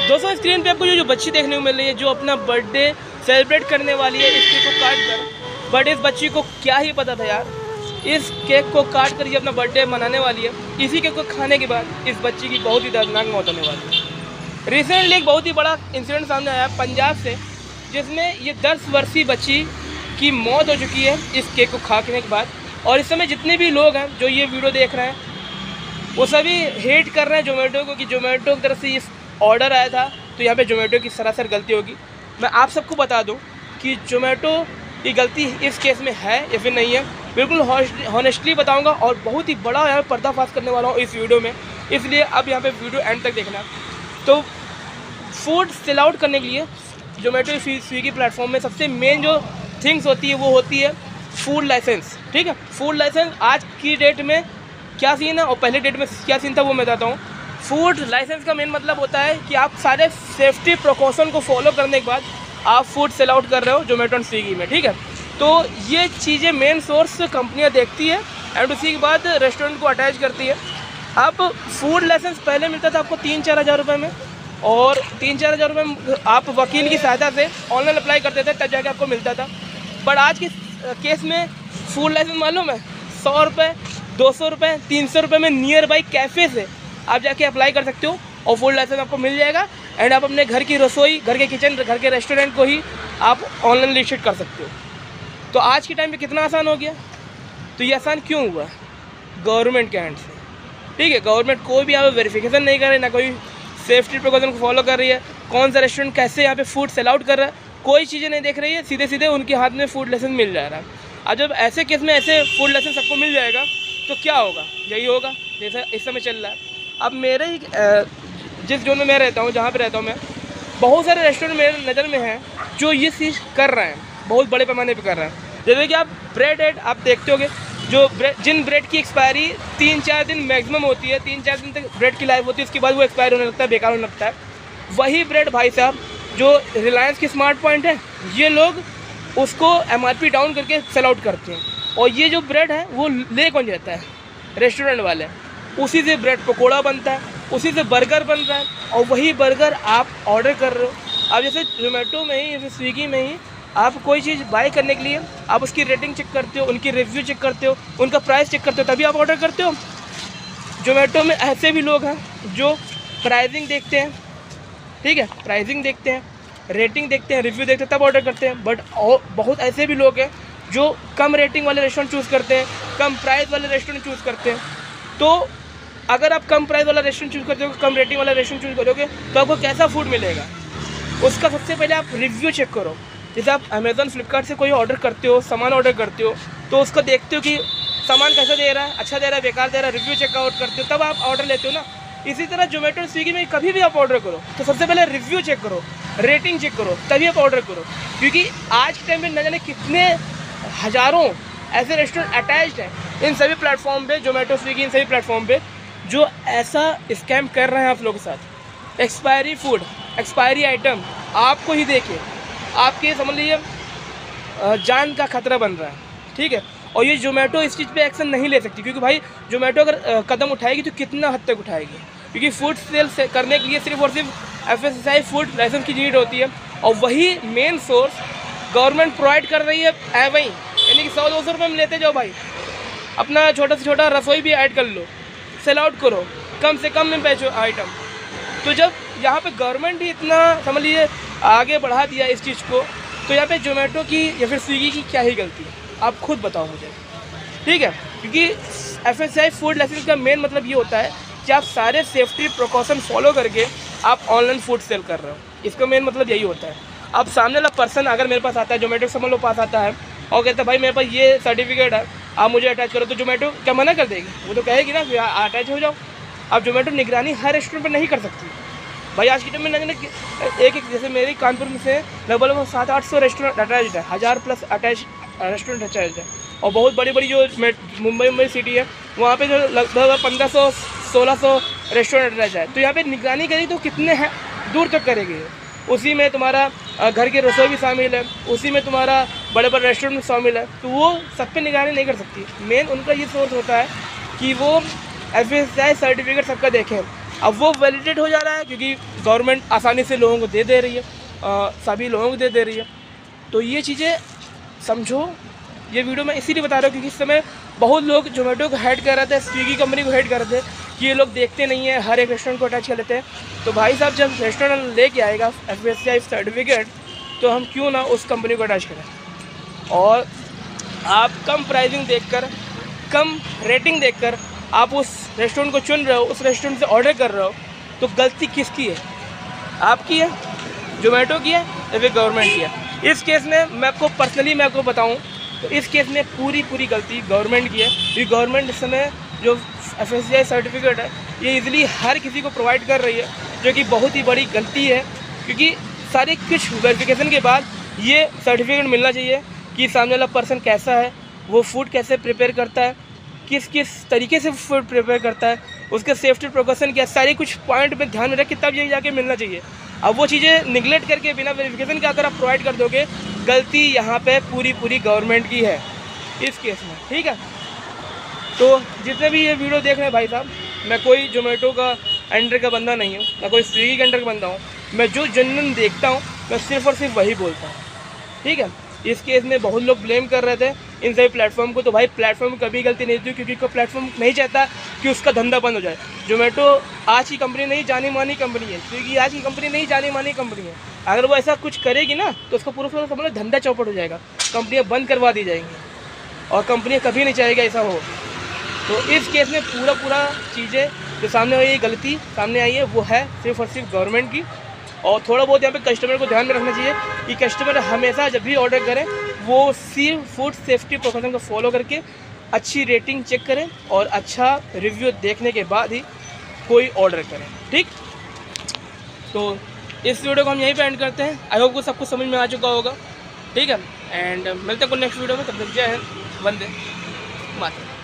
दोस्तों स्क्रीन पे आपको जो बच्ची देखने को मिल रही है, जो अपना बर्थडे सेलिब्रेट करने वाली है, इस केक को काट कर। बट इस बच्ची को क्या ही पता था यार, इस केक को काट कर ये अपना बर्थडे मनाने वाली है। इसी केक को खाने के बाद इस बच्ची की बहुत ही दर्दनाक मौत होने वाली है। रिसेंटली एक बहुत ही बड़ा इंसिडेंट सामने आया पंजाब से, जिसमें ये 10 वर्षीय बच्ची की मौत हो चुकी है इस केक को खाने के बाद। और इस समय जितने भी लोग हैं जो ये वीडियो देख रहे हैं, वो सभी हेट कर रहे हैं जोमेटो को कि जोमेटो की तरफ से इस ऑर्डर आया था, तो यहाँ पे जोमेटो की सरासर गलती होगी। मैं आप सबको बता दूं कि जोमेटो की गलती इस केस में है या फिर नहीं है, बिल्कुल हॉनेस्टली बताऊंगा और बहुत ही बड़ा यहाँ पे पर्दाफाश करने वाला हूँ इस वीडियो में। इसलिए अब यहाँ पे वीडियो एंड तक देखना। तो फूड सेल आउट करने के लिए जोमेटो स्विगी प्लेटफॉर्म में सबसे मेन जो थिंग्स होती है वो होती है फूड लाइसेंस। ठीक है, फूड लाइसेंस आज की डेट में क्या सीन है और पहले डेट में क्या सीन था वो मैं बताता हूँ। फूड लाइसेंस का मेन मतलब होता है कि आप सारे सेफ्टी प्रिकॉशन को फॉलो करने के बाद आप फूड सेल आउट कर रहे हो जोमेटो और स्विगी में। ठीक है, तो ये चीज़ें मेन सोर्स कंपनियां देखती है एंड उसी के बाद रेस्टोरेंट को अटैच करती है। अब फूड लाइसेंस पहले मिलता था आपको 3-4 हज़ार रुपये में, और 3-4 हज़ार रुपये में आप वकील की सहायता से ऑनलाइन अप्लाई करते थे, तब जाके आपको मिलता था। बट आज के केस में फूड लाइसेंस मालूम है 100 रुपये, 200 रुपये, 300 रुपये में नियर बाई कैफ़े से आप जाके अप्लाई कर सकते हो और फूड लाइसेंस आपको मिल जाएगा। एंड आप अपने घर की रसोई, घर के किचन, घर के रेस्टोरेंट को ही आप ऑनलाइन रजिस्टर कर सकते हो। तो आज के टाइम पे कितना आसान हो गया। तो ये आसान क्यों हुआ? गवर्नमेंट के हैंड से। ठीक है, गवर्नमेंट कोई भी यहाँ पे वेरिफिकेशन नहीं कर रही, ना कोई सेफ्टी प्रिकॉशन को फॉलो कर रही है, कौन सा रेस्टोरेंट कैसे यहाँ पे फूड सेल आउट कर रहा है, कोई चीज़ें नहीं देख रही है। सीधे सीधे उनके हाथ में फूड लाइसेंस मिल जा रहा है। और जब ऐसे केस में ऐसे फूड लाइसेंस सबको मिल जाएगा तो क्या होगा? यही होगा जैसा इस समय चल रहा है। अब मेरे ही जिस जोन में मैं रहता हूँ, जहाँ पे रहता हूँ मैं, बहुत सारे रेस्टोरेंट मेरे नज़र में हैं जो ये चीज़ कर रहे हैं, बहुत बड़े पैमाने पे कर रहे हैं। जैसे कि आप ब्रेड आप देखते होगे, जो जिन ब्रेड की एक्सपायरी 3-4 दिन मैक्सिमम होती है, 3-4 दिन तक ब्रेड की लाइफ होती है, उसके बाद वो एक्सपायर होने लगता है, बेकार होने लगता है। वही ब्रेड भाई साहब जो रिलायंस की स्मार्ट पॉइंट है, ये लोग उसको MRP डाउन करके सेल आउट करते हैं। और ये जो ब्रेड है वो ले कौन जाता है? रेस्टोरेंट वाले। उसी से ब्रेड पकोड़ा बनता है, उसी से बर्गर बन रहा है, और वही बर्गर आप ऑर्डर कर रहे हो। अब जैसे जोमेटो में ही, जैसे स्विगी में ही, आप कोई चीज़ बाय करने के लिए आप उसकी रेटिंग चेक करते हो, उनकी रिव्यू चेक करते हो, उनका प्राइस चेक करते हो, तभी आप ऑर्डर करते हो। जोमेटो में ऐसे भी लोग हैं जो प्राइसिंग देखते हैं, ठीक है, प्राइसिंग देखते हैं, रेटिंग देखते हैं, रिव्यू देखते हैं, तब ऑर्डर करते हैं। बट बहुत ऐसे भी लोग हैं जो कम रेटिंग वाले रेस्टोरेंट चूज़ करते हैं, कम प्राइस वाले रेस्टोरेंट चूज़ करते हैं। तो अगर आप कम प्राइस वाला रेस्टोरेंट चूज़ करते हो, कम रेटिंग वाला रेस्टोरेंट चूज़ करोगे, तो आपको कैसा फूड मिलेगा उसका सबसे पहले आप रिव्यू चेक करो। जैसे आप अमेज़ॉन, फ्लिपकार्ट से कोई ऑर्डर करते हो, सामान ऑर्डर करते हो, तो उसको देखते हो कि सामान कैसा दे रहा है, अच्छा दे रहा है, बेकार दे रहा है, रिव्यू चेकआउट करते हो, तब आप ऑर्डर लेते हो ना। इसी तरह जोमेटो और स्विगी में कभी भी आप ऑर्डर करो तो सबसे पहले रिव्यू चेक करो, रेटिंग चेक करो, तभी आप ऑर्डर करो। क्योंकि आज के टाइम में न जाने कितने हज़ारों ऐसे रेस्टोरेंट अटैच्ड हैं इन सभी प्लेटफॉर्म पे, जोमेटो, स्विगी, इन सभी प्लेटफॉर्म पे, जो ऐसा स्कैम कर रहे हैं आप लोगों के साथ। एक्सपायरी फूड, एक्सपायरी आइटम आपको ही देखिए, आपके समझ लीजिए जान का खतरा बन रहा है। ठीक है, और ये जोमेटो इस चीज़ पे एक्शन नहीं ले सकती, क्योंकि भाई जोमेटो अगर कदम उठाएगी तो कितना हद तक उठाएगी, क्योंकि फूड सेल करने के लिए सिर्फ और सिर्फ FSSAI फूड लाइसेंस की नीड होती है, और वही मेन सोर्स गवर्नमेंट प्रोवाइड कर रही है वहीं। यानी कि 100-200 रुपये में लेते जाओ भाई, अपना छोटा से छोटा रसोई भी ऐड कर लो, सेल आउट करो, कम से कम में बेचो आइटम। तो जब यहाँ पे गवर्नमेंट ही इतना समझ लीजिए आगे बढ़ा दिया इस चीज़ को, तो यहाँ पे जोमेटो की या फिर स्विगी की क्या ही गलती है, आप खुद बताओ मुझे। ठीक है, क्योंकि FSSAI फूड लाइसेंस का मेन मतलब ये होता है कि आप सारे सेफ्टी प्रिकॉशन फॉलो करके आप ऑनलाइन फूड सेल कर रहे हो, इसका मेन मतलब यही होता है। अब सामने वाला पर्सन अगर मेरे पास आता है, जोमेटो समझ लो पास आता है और कहता है भाई मेरे पास ये सर्टिफिकेट है, आप मुझे अटैच करो, तो जोमेटो क्या मना कर देगी? वो तो कहेगी ना कि अटैच हो जाओ। अब जोमेटो निगरानी हर रेस्टोरेंट पर नहीं कर सकती भाई। आज की टाइम में ना एक जैसे मेरी कानपुर में से लगभग 700-800 रेस्टोरेंट अटैच है, 1000+ अटैच रेस्टोरेंट अटैच है। और बहुत बड़ी बड़ी जो मुंबई सिटी है, वहाँ पे जो लगभग 1500-1600 रेस्टोरेंट अटैच है। तो यहाँ पे निगरानी करी तो कितने हैं दूर तक करेगी। उसी में तुम्हारा घर की रसोई भी शामिल है, उसी में तुम्हारा बड़े बड़े रेस्टोरेंट भी शामिल है, तो वो सब पे निगरानी नहीं कर सकती। मेन उनका ये सोर्स होता है कि वो FSSAI सर्टिफिकेट सबका देखें, अब वो वैलिडेट हो जा रहा है क्योंकि गवर्नमेंट आसानी से लोगों को दे रही है, सभी लोगों को दे रही है। तो ये चीज़ें समझो। ये वीडियो मैं इसीलिए बता रहा हूँ क्योंकि इस समय बहुत लोग जोमेटो को हेड कर रहे थे, स्विगी कंपनी को हेड कर रहे थे कि ये लोग देखते नहीं है, हर एक रेस्टोरेंट को अटैच कर लेते हैं। तो भाई साहब जब रेस्टोरेंट लेके आएगा FSSAI सर्टिफिकेट तो हम क्यों ना उस कंपनी को अटैच करें। और आप कम प्राइसिंग देखकर, कम रेटिंग देखकर आप उस रेस्टोरेंट को चुन रहे हो, उस रेस्टोरेंट से ऑर्डर कर रहे हो, तो गलती किसकी है? आपकी है, जोमेटो की है या फिर गवर्नमेंट की है? इस केस में मैं आपको बताऊं तो इस केस में पूरी गलती गवर्नमेंट की है क्योंकि गवर्नमेंट इस समय जो FSSAI सर्टिफिकेट है ये इजीली हर किसी को प्रोवाइड कर रही है, जो कि बहुत ही बड़ी गलती है क्योंकि सारे कुछ वेरिफिकेशन के बाद ये सर्टिफिकेट मिलना चाहिए कि सामने वाला पर्सन कैसा है, वो फूड कैसे प्रिपेयर करता है, किस तरीके से फूड प्रिपेयर करता है, उसके सेफ्टी प्रिकॉशन क्या, सारे कुछ पॉइंट में ध्यान में रख के तब ये जाके मिलना चाहिए। अब वो चीज़ें निगलेक्ट करके बिना वेरिफिकेशन के अगर आप प्रोवाइड कर दोगे, गलती यहाँ पे पूरी गवर्नमेंट की है इस केस में, ठीक है। तो जितने भी ये वीडियो देख रहे हैं भाई साहब, मैं कोई जोमेटो का अंडर का बंदा नहीं हूँ, मैं कोई स्विगी के अंडर का बंदा हूँ। मैं जो जेन्युइन देखता हूँ मैं सिर्फ और सिर्फ वही बोलता हूँ, ठीक है। इस केस में बहुत लोग ब्लेम कर रहे थे इन सभी प्लेटफॉर्म को, तो भाई प्लेटफॉर्म में कभी गलती नहीं थी क्योंकि कोई प्लेटफॉर्म नहीं चाहता कि उसका धंधा बंद हो जाए। जोमेटो आज की कंपनी नहीं, जानी मानी कंपनी है। स्विगी आज की कंपनी नहीं, जानी मानी कंपनी है। अगर वो ऐसा कुछ करेगी ना तो उसका पूरा समझ धंधा चौपट हो जाएगा, कंपनियाँ बंद करवा दी जाएंगी और कंपनियाँ कभी नहीं चाहेगी ऐसा हो। तो इस केस में पूरा चीज़ें जो सामने आई, गलती सामने आई है वो है सिर्फ और सिर्फ गवर्नमेंट की। और थोड़ा बहुत यहाँ पे कस्टमर को ध्यान में रखना चाहिए कि कस्टमर हमेशा जब भी ऑर्डर करें वो सिर्फ फूड सेफ्टी प्रिकॉशन को फॉलो करके अच्छी रेटिंग चेक करें और अच्छा रिव्यू देखने के बाद ही कोई ऑर्डर करें, ठीक। तो इस वीडियो को हम यहीं पे एंड करते हैं। आई होप को सब कुछ समझ में आ चुका होगा, ठीक है। एंड मिलते हैं नेक्स्ट वीडियो में, तब तक जय हिंद, वंदे मातरम।